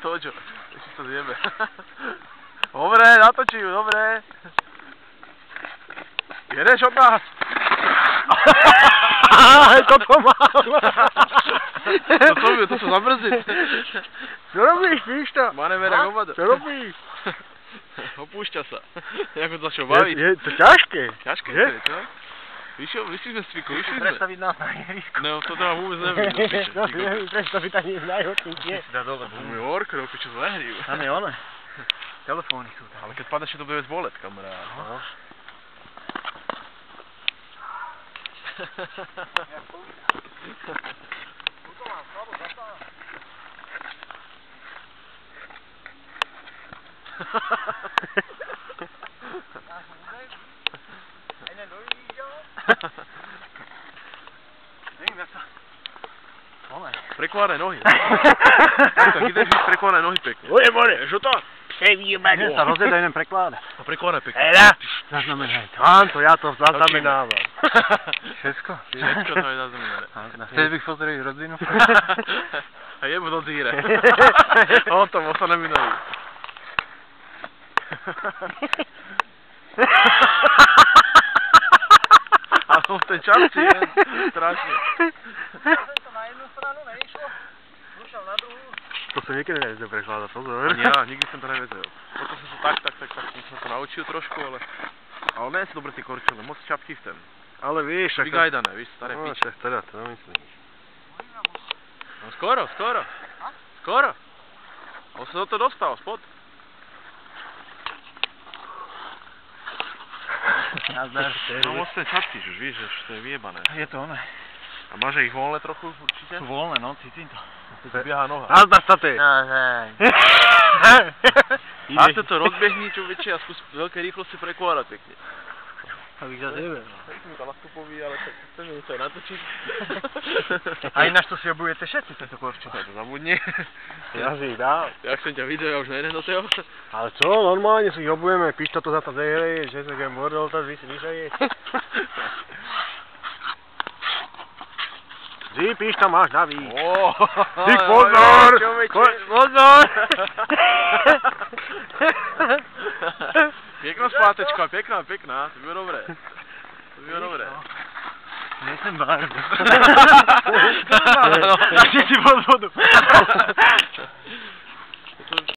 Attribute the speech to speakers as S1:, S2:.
S1: Toďo, ešte sa zjebe. Dobre, natočí ju, dobre. Jedeš od nás?
S2: Toto mám.
S1: To sa zabrzdiť.
S2: Čo robíš, víš to?
S1: Manevera hovada.
S2: Čo robíš?
S1: Opúšťa sa. Ako sa čo baviť.
S2: Je to ťažké.
S1: Ťažké, čo? Vyšli sme z cviku, vyšli sme.
S2: Predstaviť nás na ihrisku.
S1: No, to teda vôbec neviem.
S2: No, si neviem predstaviť ani najhoršie.
S1: Dá dobre. Môj ork, čo zahrijú.
S2: Tam je ono. Telefóny sú tam.
S1: Ale keď padneš, to bude zboleť, kamarát.
S2: No.
S1: Prekládaj nohy. Tak ideš ísť prekládaj nohy pekne.
S2: Oje, more.
S1: Čo to?
S2: Nie sa rozjedaj, idem prekladať.
S1: A prekladaj pekne.
S2: Zaznamenaj to. Áno, ja to zaznamenávam. Všetko?
S1: Všetko to je zaznamenané.
S2: Chceš bych pozrieť rodinu?
S1: A jemu do dýre. On to sa neminulý. A som v tej časti, je strašne.
S2: Na jednu stranu neišlo, zúšal na druhú. To som niekedy nevedel prekladať, pozor.
S1: Ja, nikdy som to nevedel. Potom som sa tak som to naučil trošku, ale nie sú dobre tie korčule, moc čapky v ten.
S2: Ale vieš, ako...
S1: Vygajdané, víš, staré piče.
S2: Teda to nemyslím.
S1: No skoro. Skoro. On sa do toho dostal, spod. No moc ten čapky, už víš, že to je vyjebané.
S2: Je to ono.
S1: A máš ich voľné trochu určite?
S2: Sú voľné, no, cítim to.
S1: To biehá noha.
S2: Nazdar sa ty!
S1: A to rozbehni čoveče a skús veľké rýchlosti prekládať pekne.
S2: Abych sa zjebel.
S1: Tak som mi to nastupový, ale tak chceme to aj natočiť.
S2: A ináč to si obujete všetci, tento korčo.
S1: To zabudni.
S2: Ja si ich dám.
S1: Ja chcem ťa video, ja už nejdem do toho.
S2: Ale čo, normálne si ich obujeme, píš to za to zahreje, že sa keď bordel, to vyšaje. Ty, píš tam máš, Daví. Ty pozor! Pozor!
S1: Pekná spátečka, pekná, to bylo dobré. To bylo dobré.
S2: Nejsem bardo. Tak si pod vodu.